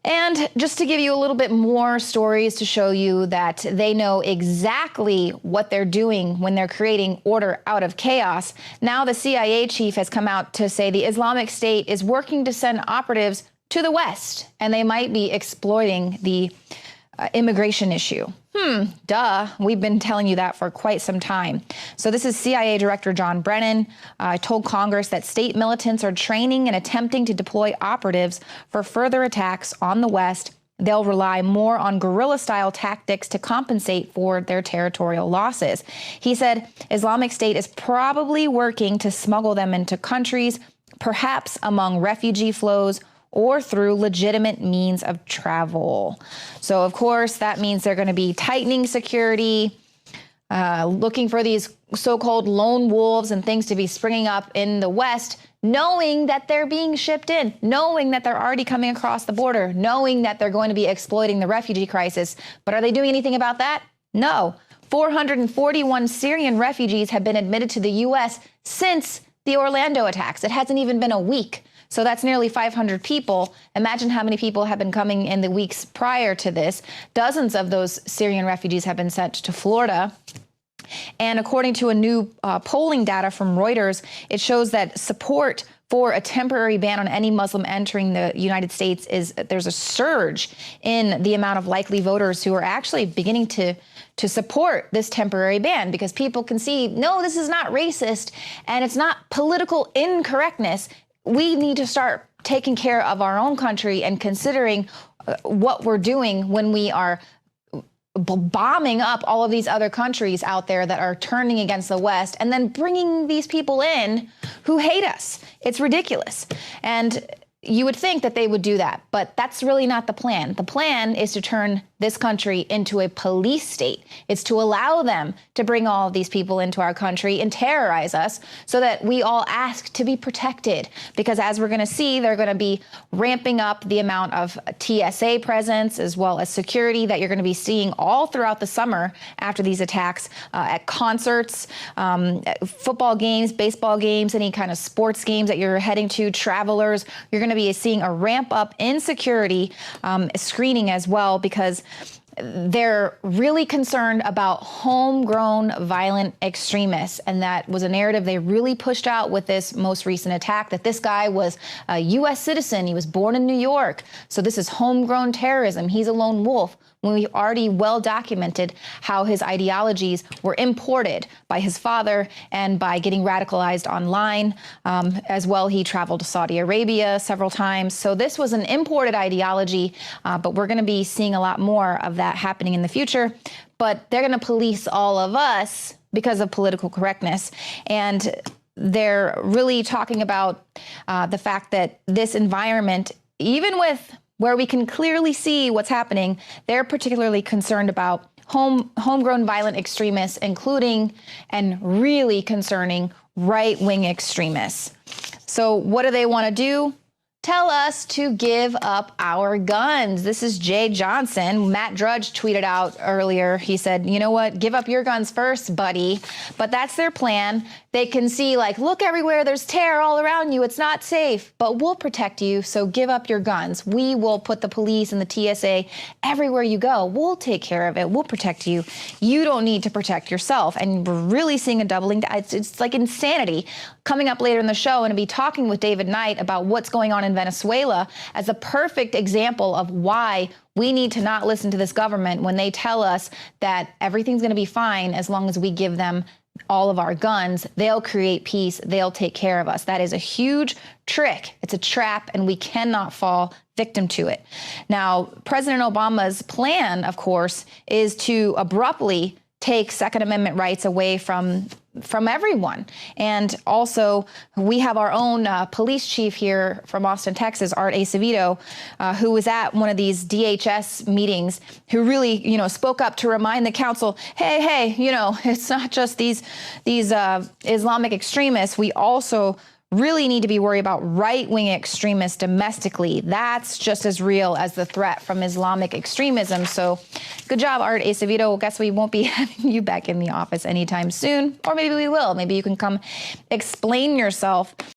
And just to give you a little bit more stories to show you that they know exactly what they're doing when they're creating order out of chaos, now the CIA chief has come out to say the Islamic State is working to send operatives to the West, and they might be exploiting the immigration issue. Duh. We've been telling you that for quite some time. So this is CIA Director John Brennan told Congress that state militants are training and attempting to deploy operatives for further attacks on the West. They'll rely more on guerrilla-style tactics to compensate for their territorial losses. He said Islamic State is probably working to smuggle them into countries, perhaps among refugee flows, or through legitimate means of travel. So, of course, that means they're going to be tightening security, looking for these so-called lone wolves and things to be springing up in the West, knowing that they're being shipped in, knowing that they're already coming across the border, knowing that they're going to be exploiting the refugee crisis. But are they doing anything about that? No. 441 Syrian refugees have been admitted to the U.S. since the Orlando attacks. It hasn't even been a week. So that's nearly 500 people. Imagine how many people have been coming in the weeks prior to this. Dozens of those Syrian refugees have been sent to Florida. And according to a new polling data from Reuters, it shows that support for a temporary ban on any Muslim entering the United States there's a surge in the amount of likely voters who are actually beginning to support this temporary ban, because people can see, no, this is not racist and it's not political incorrectness. We need to start taking care of our own country and considering what we're doing when we are bombing up all of these other countries out there that are turning against the West and then bringing these people in who hate us. It's ridiculous. And you would think that they would do that, but that's really not the plan. The plan is to turn this country into a police state. It's to allow them to bring all of these people into our country and terrorize us so that we all ask to be protected. Because as we're going to see, they're going to be ramping up the amount of TSA presence as well as security that you're going to be seeing all throughout the summer after these attacks at concerts, football games, baseball games, any kind of sports games that you're heading to, travelers. You're going to be seeing a ramp up in security screening as well, because they're really concerned about homegrown violent extremists. And that was a narrative they really pushed out with this most recent attack, that this guy was a U.S. citizen. He was born in New York. So this is homegrown terrorism. He's a lone wolf. When we already well documented how his ideologies were imported by his father and by getting radicalized online. As well, he traveled to Saudi Arabia several times. So this was an imported ideology, but we're going to be seeing a lot more of that happening in the future. But they're going to police all of us because of political correctness. And they're really talking about the fact that this environment, even with where we can clearly see what's happening, they're particularly concerned about homegrown violent extremists, including and really concerning right-wing extremists. So what do they want to do? Tell us to give up our guns. This is Jay Johnson. Matt Drudge tweeted out earlier. He said, you know what? Give up your guns first, buddy. But that's their plan. They can see, like, look everywhere. There's terror all around you. It's not safe, but we'll protect you. So give up your guns. We will put the police and the TSA everywhere you go. We'll take care of it. We'll protect you. You don't need to protect yourself. And we're really seeing a doubling. It's like insanity. Coming up later in the show, and I'll be talking with David Knight about what's going on in Venezuela as a perfect example of why we need to not listen to this government when they tell us that everything's going to be fine as long as we give them all of our guns. They'll create peace. They'll take care of us. That is a huge trick. It's a trap, and we cannot fall victim to it. Now, President Obama's plan, of course, is to abruptly take Second Amendment rights away from everyone. And also, we have our own police chief here from Austin, Texas, Art Acevedo, who was at one of these DHS meetings, who really, spoke up to remind the council, hey, it's not just these Islamic extremists. We also really need to be worried about right-wing extremists domestically. That's just as real as the threat from Islamic extremism. So good job, Art Acevedo. Guess we won't be having you back in the office anytime soon. Or maybe we will. Maybe you can come explain yourself